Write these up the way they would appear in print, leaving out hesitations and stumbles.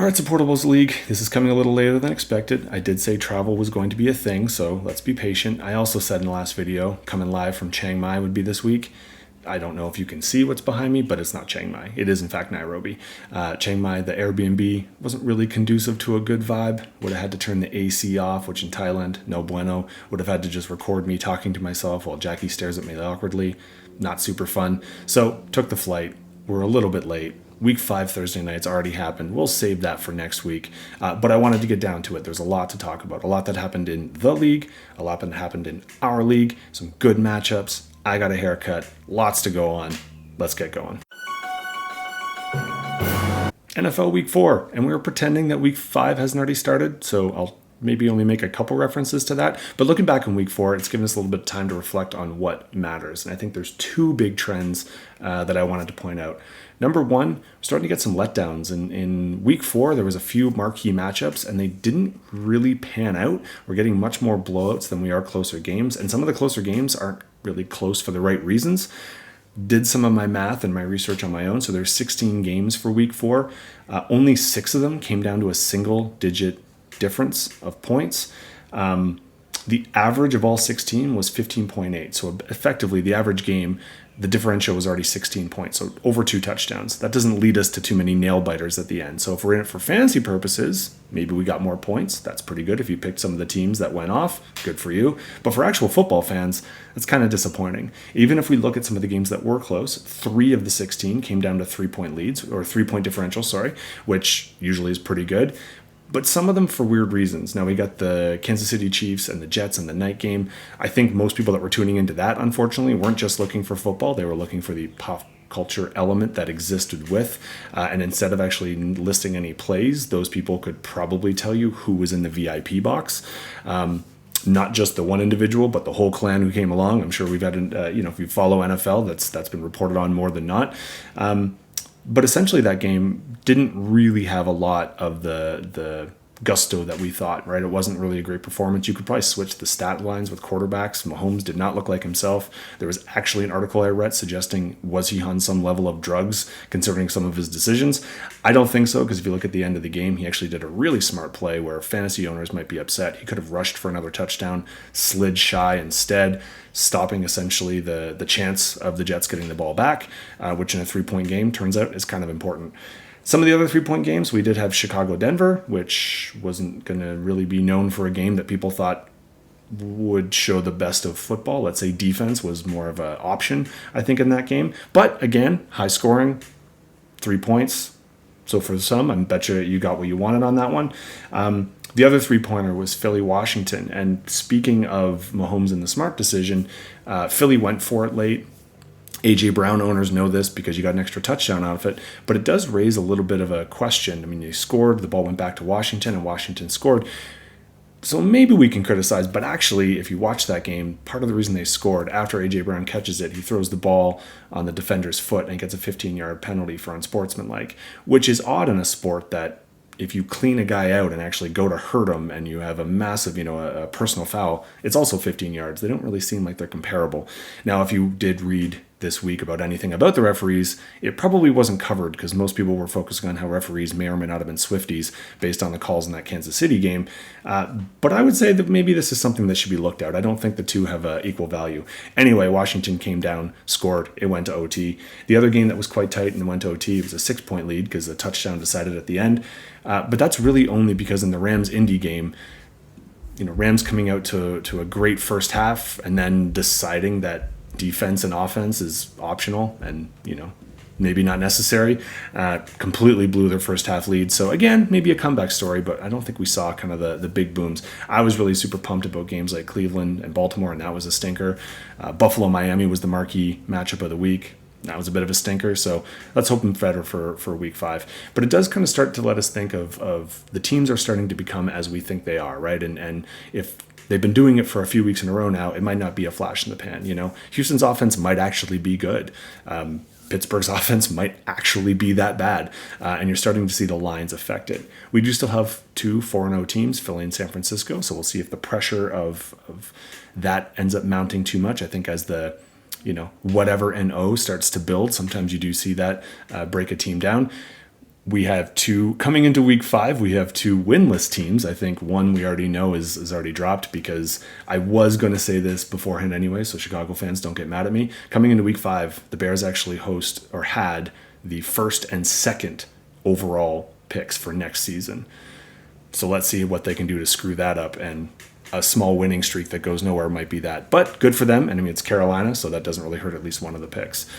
All right, Supportables League. This is coming a little later than expected. I did say travel was going to be a thing, so let's be patient. I also said in the last video, coming live from Chiang Mai would be this week. I don't know if you can see what's behind me, but it's not Chiang Mai. It is, in fact, Nairobi. Chiang Mai, the Airbnb wasn't really conducive to a good vibe. Would have had to turn the AC off, which in Thailand, no bueno. Would have had to just record me talking to myself while Jackie stares at me awkwardly. Not super fun. So, took the flight. We're a little bit late. Week 5 Thursday night's already happened. We'll save that for next week. But I wanted to get down to it. There's a lot to talk about. A lot that happened in the league. A lot that happened in our league. Some good matchups. I got a haircut. Lots to go on. Let's get going. NFL Week 4. And we were pretending that Week 5 hasn't already started. So I'll maybe only make a couple references to that. But looking back on Week 4, it's given us a little bit of time to reflect on what matters. And I think there's 2 big trends that I wanted to point out. Number one, we're starting to get some letdowns. In Week 4, there was a few marquee matchups, and they didn't really pan out. We're getting much more blowouts than we are closer games, and some of the closer games aren't really close for the right reasons. Did some of my math and my research on my own, so there's 16 games for Week 4. Only 6 of them came down to a single-digit difference of points. The average of all 16 was 15.8, so effectively the average game, the differential was already 16 points, so over 2 touchdowns. That doesn't lead us to too many nail biters at the end. So if we're in it for fantasy purposes, maybe we got more points. That's pretty good. If you picked some of the teams that went off, good for you. But for actual football fans, that's kind of disappointing. Even if we look at some of the games that were close, 3 of the 16 came down to 3-point leads, or 3-point differential, which usually is pretty good. But some of them for weird reasons. Now we got the Kansas City Chiefs and the Jets and the night game. I think most people that were tuning into that, unfortunately, weren't just looking for football. They were looking for the pop culture element that existed with. And instead of actually listing any plays, those people could probably tell you who was in the VIP box. Not just the one individual, but the whole clan who came along. I'm sure we've had, if you follow NFL, that's been reported on more than not. But essentially that game didn't really have a lot of the gusto that we thought, right? It wasn't really a great performance. You could probably switch the stat lines with quarterbacks. Mahomes did not look like himself. There was actually an article I read suggesting, was he on some level of drugs considering some of his decisions? I don't think so, because if you look at the end of the game, he actually did a really smart play where fantasy owners might be upset. He could have rushed for another touchdown, slid shy instead, stopping essentially the chance of the Jets getting the ball back, which in a 3-point game turns out is kind of important. Some of the other 3-point games, we did have Chicago-Denver, which wasn't going to really be known for a game that people thought would show the best of football. Let's say defense was more of an option, I think, in that game. But again, high scoring, 3 points. So for some, I bet you got what you wanted on that one. The other 3-pointer was Philly-Washington. And speaking of Mahomes and the smart decision, Philly went for it late. A.J. Brown owners know this because you got an extra touchdown out of it, but it does raise a little bit of a question. I mean, they scored, the ball went back to Washington, and Washington scored. So maybe we can criticize, but actually, if you watch that game, part of the reason they scored, after A.J. Brown catches it, he throws the ball on the defender's foot and gets a 15-yard penalty for unsportsmanlike, which is odd in a sport that if you clean a guy out and actually go to hurt him and you have a massive, a personal foul, it's also 15 yards. They don't really seem like they're comparable. Now, if you did read this week about anything about the referees, it probably wasn't covered because most people were focusing on how referees may or may not have been Swifties based on the calls in that Kansas City game. But I would say that maybe this is something that should be looked at. I don't think the two have equal value. Anyway, Washington came down, scored, it went to OT. The other game that was quite tight and went to OT was a 6-point lead because the touchdown decided at the end. But that's really only because in the Rams-Indy game, Rams coming out to a great first half and then deciding that defense and offense is optional and, maybe not necessary, completely blew their first half lead. So again, maybe a comeback story, but I don't think we saw kind of the big booms. I was really super pumped about games like Cleveland and Baltimore, and that was a stinker. Buffalo-Miami was the marquee matchup of the week. That was a bit of a stinker, so let's hope them better for Week 5. But it does kind of start to let us think of the teams are starting to become as we think they are, right? And if they've been doing it for a few weeks in a row now, it might not be a flash in the pan. Houston's offense might actually be good. Pittsburgh's offense might actually be that bad, and you're starting to see the lines affected. We do still have 2 4-0 teams, Philly and San Francisco, so we'll see if the pressure of that ends up mounting too much. I think as the whatever NO starts to build, sometimes you do see that break a team down. We have coming into week 5, we have 2 winless teams. I think one we already know is already dropped because I was going to say this beforehand anyway, so Chicago fans don't get mad at me. Coming into week 5, the Bears actually had the first and second overall picks for next season. So let's see what they can do to screw that up, and a small winning streak that goes nowhere might be that. But good for them, and I mean, it's Carolina, so that doesn't really hurt at least one of the picks.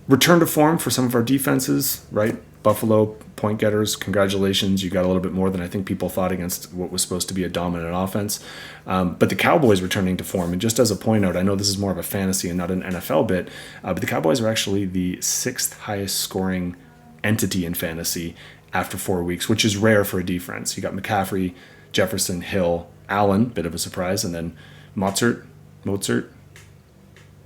Return to form for some of our defenses, right? Buffalo, point getters, congratulations. You got a little bit more than I think people thought against what was supposed to be a dominant offense. But the Cowboys returning to form. And just as a point out, I know this is more of a fantasy and not an NFL bit, but the Cowboys are actually the 6th highest scoring entity in fantasy after 4 weeks, which is rare for a defense. You got McCaffrey, Jefferson, Hill, Allen, bit of a surprise, and then Mozart,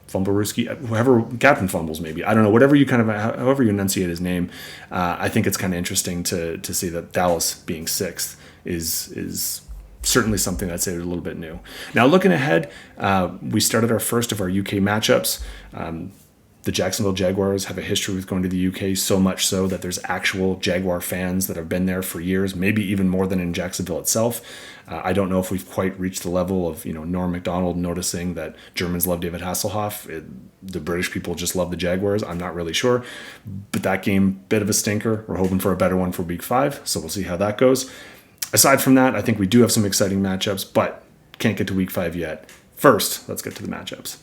Fumblerooski, whoever, Captain Fumbles maybe. I don't know, however you enunciate his name. I think it's kind of interesting to see that Dallas being 6th is certainly something I'd say is a little bit new. Now looking ahead, we started our first of our UK matchups. The Jacksonville Jaguars have a history with going to the UK, so much so that there's actual Jaguar fans that have been there for years, maybe even more than in Jacksonville itself. I don't know if we've quite reached the level of, Norm Macdonald noticing that Germans love David Hasselhoff. The British people just love the Jaguars. I'm not really sure. But that game, bit of a stinker. We're hoping for a better one for week 5, so we'll see how that goes. Aside from that, I think we do have some exciting matchups, but can't get to week 5 yet. First, let's get to the matchups.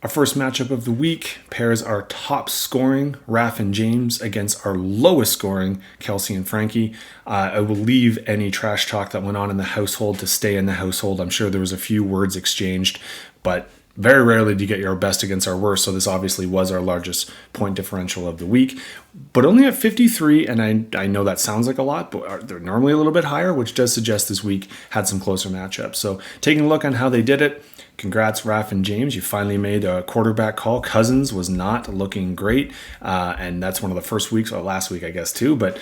Our first matchup of the week pairs our top scoring, Raph and James, against our lowest scoring, Kelsey and Frankie. I will leave any trash talk that went on in the household to stay in the household. I'm sure there was a few words exchanged, but very rarely do you get your best against our worst, so this obviously was our largest point differential of the week. But only at 53, and I know that sounds like a lot, but they're normally a little bit higher, which does suggest this week had some closer matchups. So taking a look on how they did it, congrats, Raph and James. You finally made a quarterback call. Cousins was not looking great, and that's one of the first weeks, or last week, I guess, too. But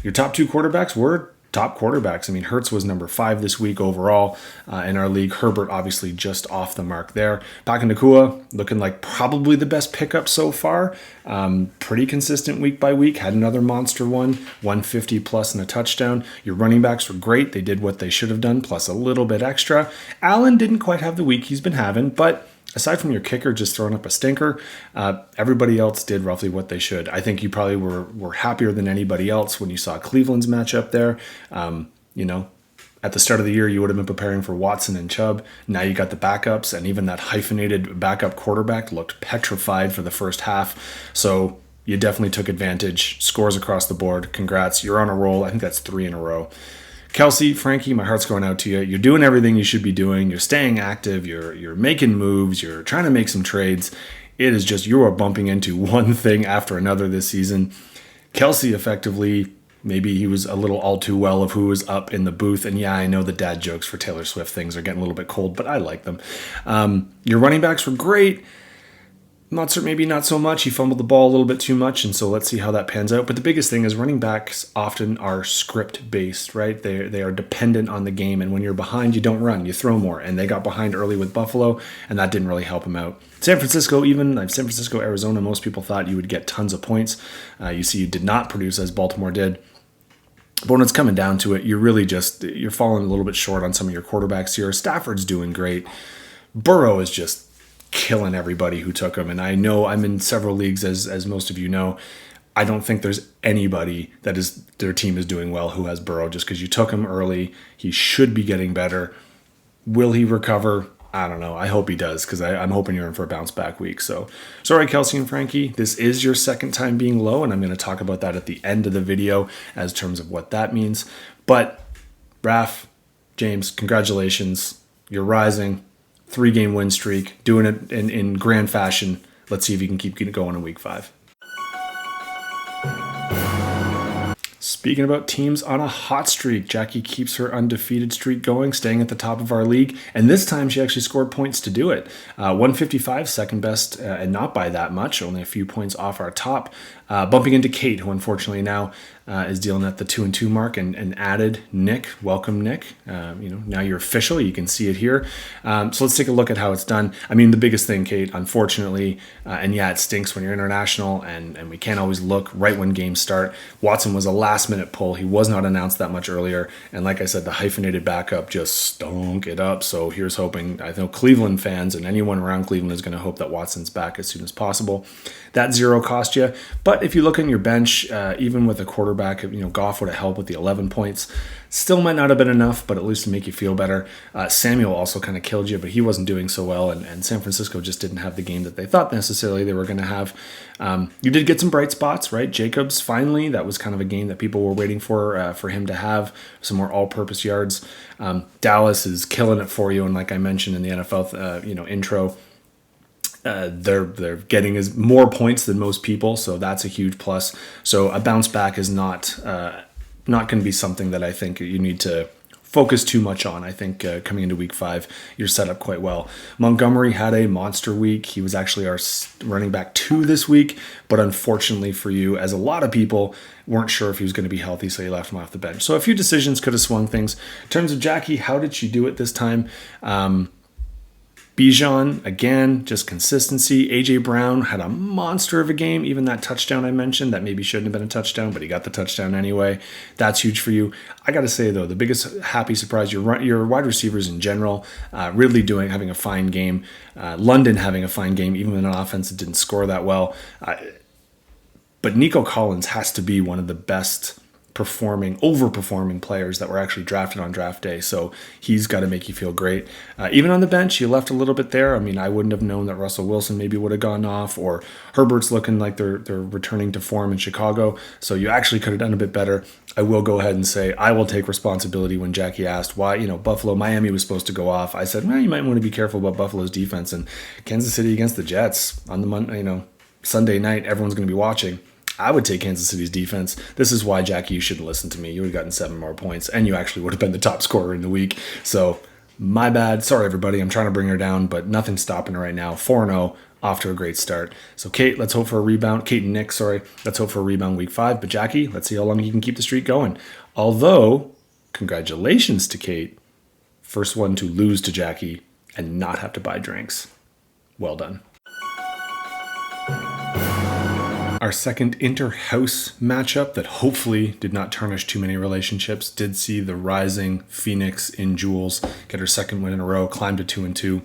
your top 2 quarterbacks were top quarterbacks. I mean, Hurts was number 5 this week overall in our league. Herbert, obviously, just off the mark there. Back in Nakua, looking like probably the best pickup so far. Pretty consistent week by week. Had another monster one, 150 plus and a touchdown. Your running backs were great. They did what they should have done, plus a little bit extra. Allen didn't quite have the week he's been having, but aside from your kicker just throwing up a stinker, everybody else did roughly what they should. I think you probably were happier than anybody else when you saw Cleveland's matchup there. At the start of the year, you would have been preparing for Watson and Chubb. Now you got the backups, and even that hyphenated backup quarterback looked petrified for the first half. So you definitely took advantage. Scores across the board. Congrats. You're on a roll. I think that's 3 in a row. Kelsey, Frankie, my heart's going out to you. You're doing everything you should be doing. You're staying active. You're making moves. You're trying to make some trades. It is just you are bumping into one thing after another this season. Kelsey effectively, maybe he was a little all too well of who was up in the booth. And yeah, I know the dad jokes for Taylor Swift things are getting a little bit cold, but I like them. Your running backs were great. Mozart, maybe not so much. He fumbled the ball a little bit too much, and so let's see how that pans out. But the biggest thing is running backs often are script-based, right? They are dependent on the game, and when you're behind, you don't run, you throw more. And they got behind early with Buffalo, and that didn't really help them out. San Francisco, Arizona, most people thought you would get tons of points. You did not produce as Baltimore did. But when it's coming down to it, you're falling a little bit short on some of your quarterbacks here. Stafford's doing great. Burrow is just killing everybody who took him. And I know I'm in several leagues, as most of you know. I don't think there's anybody their team is doing well who has Burrow just because you took him early. He should be getting better. Will he recover? I don't know. I hope he does because I'm hoping you're in for a bounce back week. So sorry, Kelsey and Frankie. This is your second time being low, and I'm going to talk about that at the end of the video as terms of what that means. But Raph, James, congratulations. You're rising. 3-game win streak, doing it in grand fashion. Let's see if you can keep it going in week 5. Speaking about teams on a hot streak, Jackie keeps her undefeated streak going, staying at the top of our league. And this time she actually scored points to do it. 155, second best, and not by that much, only a few points off our top. Bumping into Kate, who unfortunately now is dealing at the 2-2 mark and added Nick. Welcome, Nick. Now you're official. You can see it here. So let's take a look at how it's done. I mean, the biggest thing, Kate, unfortunately, and yeah, it stinks when you're international and we can't always look right when games start. Watson was a last-minute pull. He was not announced that much earlier. And like I said, the hyphenated backup just stunk it up. So here's hoping. I know Cleveland fans and anyone around Cleveland is going to hope that Watson's back as soon as possible. That 0 cost you. But if you look on your bench, even with a quarterback, Goff would have helped with the 11 points. Still might not have been enough, but at least to make you feel better. Samuel also kind of killed you, but he wasn't doing so well, and San Francisco just didn't have the game that they thought necessarily they were going to have. You did get some bright spots, right? Jacobs, finally, that was kind of a game that people were waiting for him to have some more all-purpose yards. Dallas is killing it for you, and like I mentioned in the NFL, intro, they're getting more points than most people, so that's a huge plus. So a bounce back is not going to be something that I think you need to focus too much on. I think coming into week 5, you're set up quite well. Montgomery had a monster week. He was actually our running back 2 this week, but unfortunately for you, as a lot of people weren't sure if he was going to be healthy, so you left him off the bench. So a few decisions could have swung things. In terms of Jackie, how did she do it this time? Bijan, again, just consistency. A.J. Brown had a monster of a game. Even that touchdown I mentioned, that maybe shouldn't have been a touchdown, but he got the touchdown anyway. That's huge for you. I got to say, though, the biggest happy surprise, your wide receivers in general, Ridley having a fine game. London having a fine game, even when an offense that didn't score that well. But Nico Collins has to be one of the best overperforming players that were actually drafted on draft day. So he's got to make you feel great. Even on the bench, you left a little bit there. I mean, I wouldn't have known that Russell Wilson maybe would have gone off, or Herbert's looking like they're returning to form in Chicago. So you actually could have done a bit better. I will go ahead and say I will take responsibility when Jackie asked why, Buffalo, Miami was supposed to go off. I said, well, you might want to be careful about Buffalo's defense, and Kansas City against the Jets on the Monday, Sunday night, everyone's going to be watching. I would take Kansas City's defense. This is why, Jackie, you shouldn't listen to me. You would have gotten 7 more points, and you actually would have been the top scorer in the week. So, my bad. Sorry, everybody. I'm trying to bring her down, but nothing's stopping her right now. 4-0, off to a great start. So, Kate, let's hope for a rebound. Kate and Nick, sorry. Let's hope for a rebound week 5. But, Jackie, let's see how long you can keep the streak going. Although, congratulations to Kate. First one to lose to Jackie and not have to buy drinks. Well done. Our second inter-house matchup that hopefully did not tarnish too many relationships did see the rising Phoenix in Jules get her second win in a row, climb to 2-2.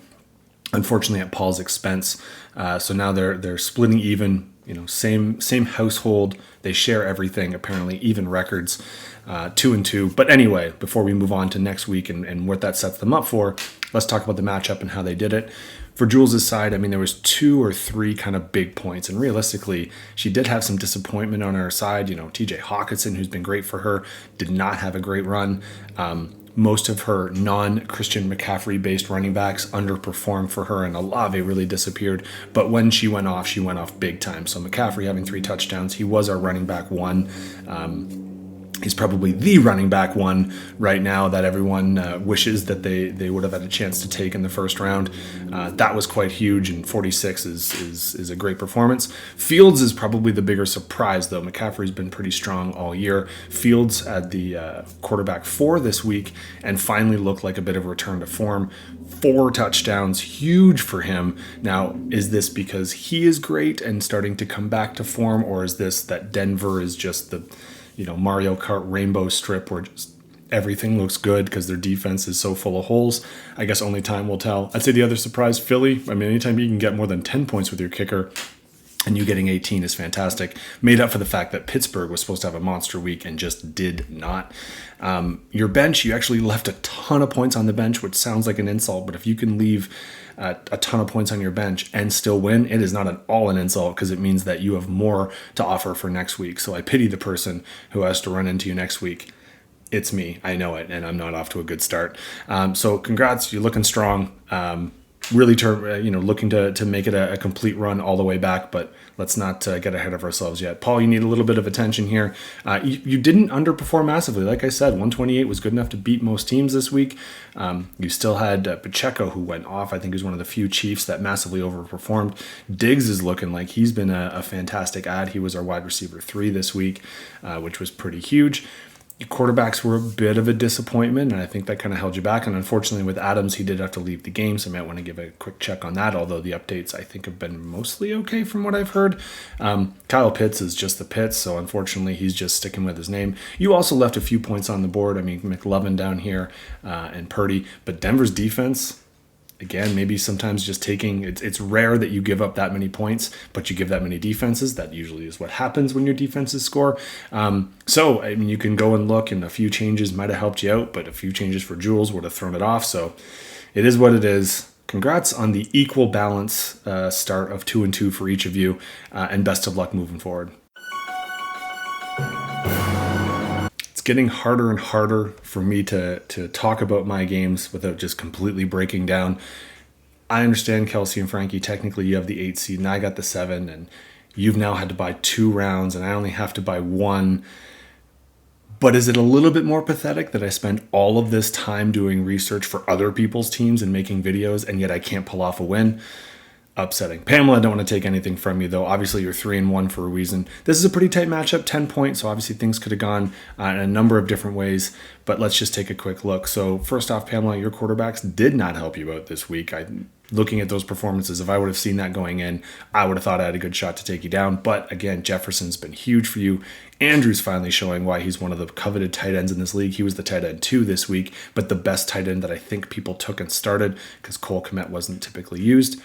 Unfortunately, at Paul's expense. So now they're splitting even. Same household. They share everything. Apparently, even records. 2-2. But anyway, before we move on to next week and what that sets them up for, let's talk about the matchup and how they did it. For Jules' side, I mean, there was 2 or 3 kind of big points. And realistically, she did have some disappointment on her side. TJ Hawkinson, who's been great for her, did not have a great run. Most of her non-Christian McCaffrey-based running backs underperformed for her, and Olave really disappeared. But when she went off big time. So McCaffrey having 3 touchdowns. He was our running back 1. He's probably the running back 1 right now that everyone wishes that they would have had a chance to take in the first round. That was quite huge, and 46 is a great performance. Fields is probably the bigger surprise, though. McCaffrey's been pretty strong all year. Fields had the quarterback 4 this week and finally looked like a bit of a return to form. 4 touchdowns, huge for him. Now, is this because he is great and starting to come back to form, or is this that Denver is just the Mario Kart rainbow strip where just everything looks good because their defense is so full of holes? I guess only time will tell. I'd say the other surprise, Philly. I mean, anytime you can get more than 10 points with your kicker and you getting 18 is fantastic. Made up for the fact that Pittsburgh was supposed to have a monster week and just did not. Your bench, you actually left a ton of points on the bench, which sounds like an insult, but if you can leave a ton of points on your bench and still win, it is not at all an insult because it means that you have more to offer for next week. So I pity the person who has to run into you next week. It's me. I know it, and I'm not off to a good start. So congrats. You're looking strong. really looking to make it a complete run all the way back, but let's not get ahead of ourselves yet. Paul, you need a little bit of attention here. You didn't underperform massively. Like I said, 128 was good enough to beat most teams this week. You still had Pacheco, who went off. I think he was one of the few Chiefs that massively overperformed. Diggs is looking like he's been a fantastic add. He was our wide receiver 3 this week, which was pretty huge. Your quarterbacks were a bit of a disappointment, and I think that kind of held you back. And unfortunately, with Adams, he did have to leave the game, so I might want to give a quick check on that, although the updates, I think, have been mostly okay from what I've heard. Kyle Pitts is just the Pitts, so unfortunately, he's just sticking with his name. You also left a few points on the board. I mean, McLovin down here and Purdy, but Denver's defense, again, maybe sometimes just taking it's rare that you give up that many points, but you give that many defenses. That usually is what happens when your defenses score. So, I mean, you can go and look, and a few changes might have helped you out, but a few changes for Jules would have thrown it off. So, it is what it is. Congrats on the equal balance start of 2-2 for each of you, and best of luck moving forward. Getting harder and harder for me to talk about my games without just completely breaking down. I understand, Kelsey and Frankie, technically you have the 8 seed and I got the 7, and you've now had to buy 2 rounds and I only have to buy 1. But is it a little bit more pathetic that I spend all of this time doing research for other people's teams and making videos, and yet I can't pull off a win? Upsetting. Pamela, I don't want to take anything from you, though. Obviously, you're 3-1 for a reason. This is a pretty tight matchup, 10 points, so obviously things could have gone in a number of different ways, but let's just take a quick look. So first off, Pamela, your quarterbacks did not help you out this week. Looking at those performances, if I would have seen that going in, I would have thought I had a good shot to take you down. But again, Jefferson's been huge for you. Andrew's finally showing why he's one of the coveted tight ends in this league. He was the tight end 2 this week, but the best tight end that I think people took and started because Cole Kmet wasn't typically used.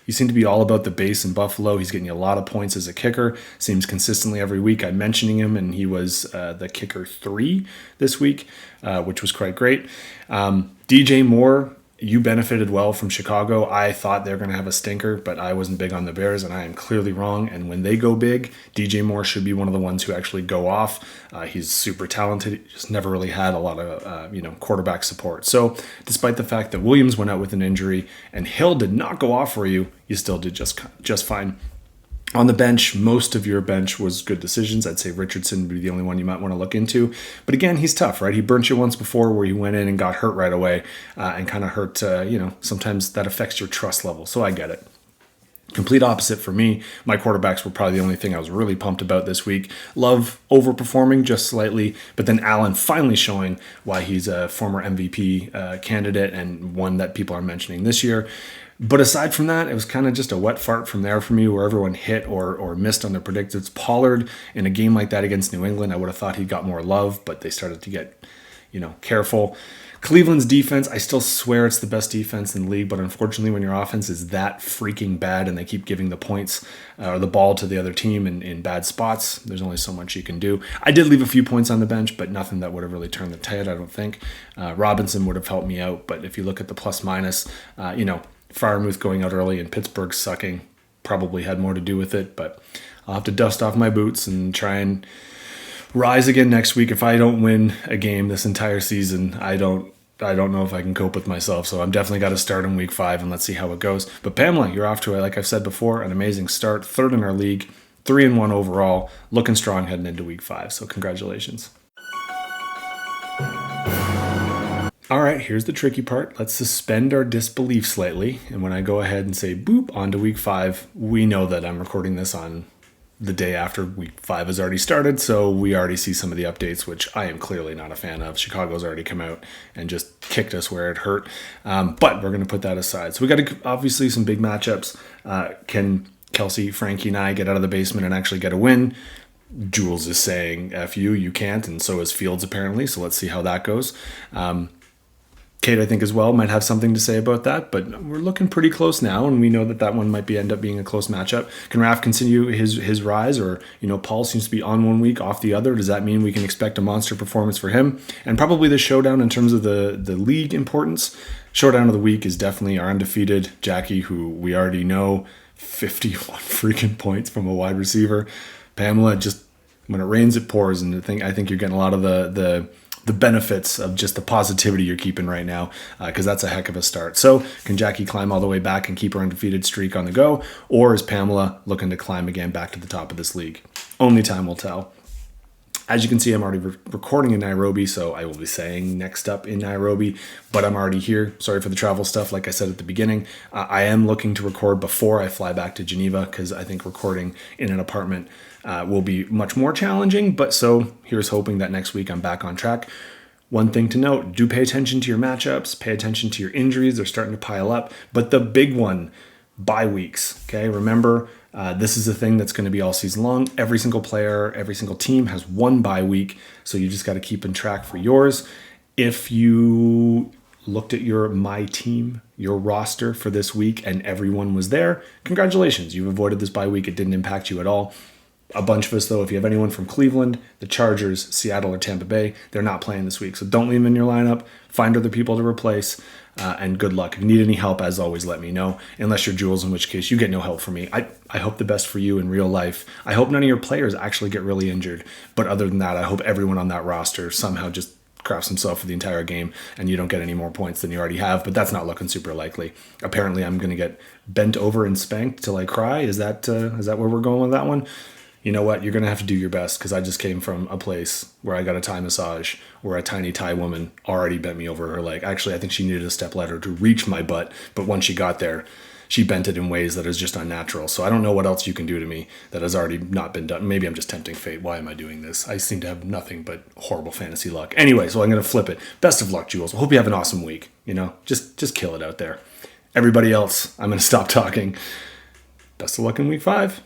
You seem to be all about the base in Buffalo. He's getting you a lot of points as a kicker. Seems consistently every week. I'm mentioning him, and he was the kicker 3 this week, which was quite great. DJ Moore, you benefited well from Chicago. I thought they were going to have a stinker, but I wasn't big on the Bears, and I am clearly wrong. And when they go big, DJ Moore should be one of the ones who actually go off. He's super talented. He just never really had a lot of quarterback support. So despite the fact that Williams went out with an injury and Hill did not go off for you, you still did just fine. On the bench, most of your bench was good decisions. I'd say Richardson would be the only one you might want to look into. But again, he's tough, right? He burnt you once before where you went in and got hurt right away and kind of hurt, sometimes that affects your trust level. So I get it. Complete opposite for me. My quarterbacks were probably the only thing I was really pumped about this week. Love overperforming just slightly, but then Allen finally showing why he's a former MVP candidate and one that people are mentioning this year. But aside from that, it was kind of just a wet fart from there for me where everyone hit or missed on their predictions. Pollard, in a game like that against New England, I would have thought he got more love, but they started to get, careful. Cleveland's defense, I still swear it's the best defense in the league, but unfortunately when your offense is that freaking bad and they keep giving the points or the ball to the other team in bad spots, there's only so much you can do. I did leave a few points on the bench, but nothing that would have really turned the tide, I don't think. Robinson would have helped me out, but if you look at the plus minus, Freiermuth going out early and Pittsburgh sucking probably had more to do with it, but I'll have to dust off my boots and try and rise again next week. If I don't win a game this entire season, I don't know if I can cope with myself. So I'm definitely got to start in week 5 and let's see how it goes. But Pamela, you're off to, like I've said before, an amazing start. 3rd in our league, 3-1 overall, looking strong heading into week 5. So congratulations. All right, here's the tricky part. Let's suspend our disbelief slightly. And when I go ahead and say boop on to week 5, we know that I'm recording this on the day after week 5 has already started. So we already see some of the updates, which I am clearly not a fan of. Chicago's already come out and just kicked us where it hurt. But we're going to put that aside. So we got obviously some big matchups. Can Kelsey, Frankie, and I get out of the basement and actually get a win? Jules is saying, F you can't. And so is Fields apparently. So let's see how that goes. Kate, I think, as well, might have something to say about that, but we're looking pretty close now, and we know that one might end up being a close matchup. Can Raf continue his rise, or, Paul seems to be on one week, off the other? Does that mean we can expect a monster performance for him? And probably the showdown in terms of the league importance. Showdown of the week is definitely our undefeated Jackie, who we already know, 51 freaking points from a wide receiver. Pamela, just when it rains, it pours, and I think you're getting a lot of the the benefits of just the positivity you're keeping right now, because that's a heck of a start. So can Jackie climb all the way back and keep her undefeated streak on the go, or is Pamela looking to climb again back to the top of this league? Only time will tell. As you can see, I'm already recording in Nairobi, so I will be saying next up in Nairobi, but I'm already here. Sorry for the travel stuff, like I said at the beginning. I am looking to record before I fly back to Geneva, because I think recording in an apartment will be much more challenging, but so here's hoping that next week I'm back on track. One thing to note, do pay attention to your matchups, pay attention to your injuries. They're starting to pile up, but the big one, bye weeks, okay? Remember, this is a thing that's going to be all season long. Every single player, every single team has one bye week, so you just got to keep in track for yours. If you looked at your My Team, your roster for this week, and everyone was there, congratulations. You've avoided this bye week. It didn't impact you at all. A bunch of us, though, if you have anyone from Cleveland, the Chargers, Seattle, or Tampa Bay, they're not playing this week. So don't leave them in your lineup. Find other people to replace, and good luck. If you need any help, as always, let me know. Unless you're Jules, in which case you get no help from me. I hope the best for you in real life. I hope none of your players actually get really injured. But other than that, I hope everyone on that roster somehow just crafts himself for the entire game and you don't get any more points than you already have, but that's not looking super likely. Apparently, I'm going to get bent over and spanked till I cry. Is that where we're going with that one? You know what? You're going to have to do your best, because I just came from a place where I got a Thai massage where a tiny Thai woman already bent me over her leg. Actually, I think she needed a stepladder to reach my butt, but once she got there, she bent it in ways that is just unnatural. So I don't know what else you can do to me that has already not been done. Maybe I'm just tempting fate. Why am I doing this? I seem to have nothing but horrible fantasy luck. Anyway, so I'm going to flip it. Best of luck, Jules. I hope you have an awesome week. Just kill it out there. Everybody else, I'm going to stop talking. Best of luck in week 5.